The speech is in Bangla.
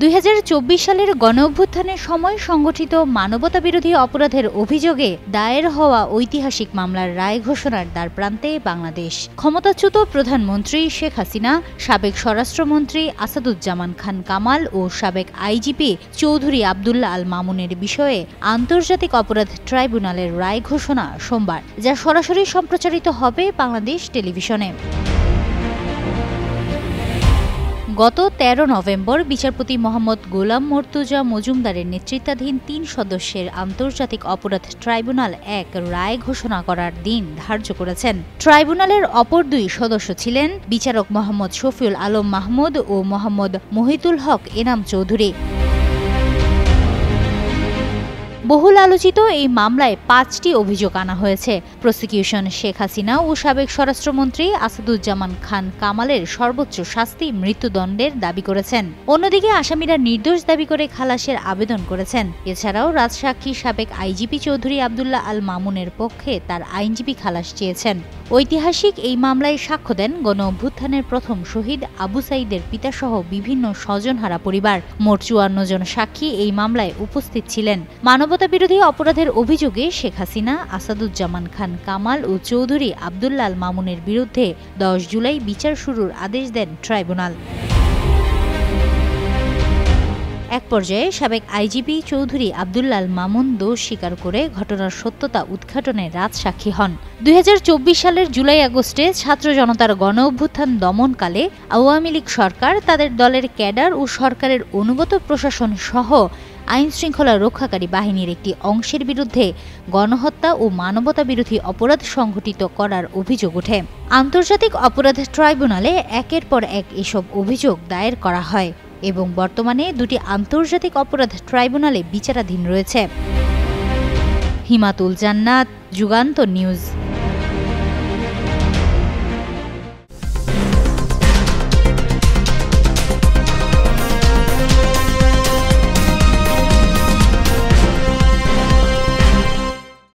২০২৪ সালের গণঅভ্যুত্থানের সময় সংগঠিত মানবতাবিরোধী অপরাধের অভিযোগে দায়ের হওয়া ঐতিহাসিক মামলার রায় ঘোষণার দ্বারপ্রান্তে বাংলাদেশ। ক্ষমতাচ্যুত প্রধানমন্ত্রী শেখ হাসিনা, সাবেক স্বরাষ্ট্রমন্ত্রী আসাদুজ্জামান খান কামাল ও সাবেক আইজিপি চৌধুরী আবদুল্লাহ আল মামুনের বিষয়ে আন্তর্জাতিক অপরাধ ট্রাইব্যুনালের রায় ঘোষণা সোমবার, যা সরাসরি সম্প্রচারিত হবে বাংলাদেশ টেলিভিশনে। গত ১৩ নভেম্বর বিচারপতি মোহাম্মদ গোলাম মর্তুজা মজুমদারের নেতৃত্বাধীন ৩ সদস্যের আন্তর্জাতিক অপরাধ ট্রাইব্যুনাল এক রায় ঘোষণা করার দিন ধার্য করেছেন। ট্রাইব্যুনালের অপর ২ সদস্য ছিলেন বিচারক মোহাম্মদ শফিউল আলম মাহমুদ ও মোহাম্মদ মহিতুল হক এনাম চৌধুরী। বহুল আলোচিত এই মামলায় ৫টি অভিযোগ আনা হয়েছে। প্রসিকিউশন শেখ হাসিনা ও সাবেক স্বরাষ্ট্রমন্ত্রী আসাদুজ্জামান খান কামালের সর্বোচ্চ শাস্তি মৃত্যুদণ্ডের দাবি করেছেন। অন্যদিকে আসামিরা নির্দোষ দাবি করে খালাসের আবেদন করেছেন। এছাড়াও রাজসাক্ষী সাবেক আইজিপি চৌধুরী আবদুল্লাহ আল মামুনের পক্ষে তার আইনজীবী খালাস চেয়েছেন। ঐতিহাসিক এই মামলায় সাক্ষ্য দেন গণঅভ্যুত্থানের প্রথম শহীদ আবু সাঈদের পিতাসহ বিভিন্ন স্বজনহারা পরিবার। মোট ৫৪ জন সাক্ষী এই মামলায় উপস্থিত ছিলেন। মানবতাবিরোধী অপরাধের অভিযোগে শেখ হাসিনা, আসাদুজ্জামান খান কামাল ও চৌধুরী আবদুল্লাহ আল মামুনের বিরুদ্ধে ১০ জুলাই বিচার শুরুর আদেশ দেন ট্রাইব্যুনাল। এক পর্যায়ে সাবেক আইজিপি চৌধুরী আবদুল্লাহ আল মামুন দোষ স্বীকার করে ঘটনার সত্যতা উদ্ঘাটনে রাজসাক্ষী হন। ২০২৪ সালের জুলাই-আগস্টে ছাত্র জনতার গণঅভ্যুত্থান দমনকালে আওয়ামী লীগ সরকার তাদের দলের ক্যাডার ও সরকারের অনুগত প্রশাসন সহ আইনশৃঙ্খলা রক্ষাকারী বাহিনীর একটি অংশের বিরুদ্ধে গণহত্যা ও মানবতাবিরোধী অপরাধ সংঘটিত করার অভিযোগ ওঠে। আন্তর্জাতিক অপরাধ ট্রাইব্যুনালে একের পর এক এসব অভিযোগ দায়ের করা হয় এবং বর্তমানে ২টি আন্তর্জাতিক অপরাধ ট্রাইব্যুনালে বিচারাধীন রয়েছে। হিমাতুল জান্নাত, যুগান্তর নিউজ।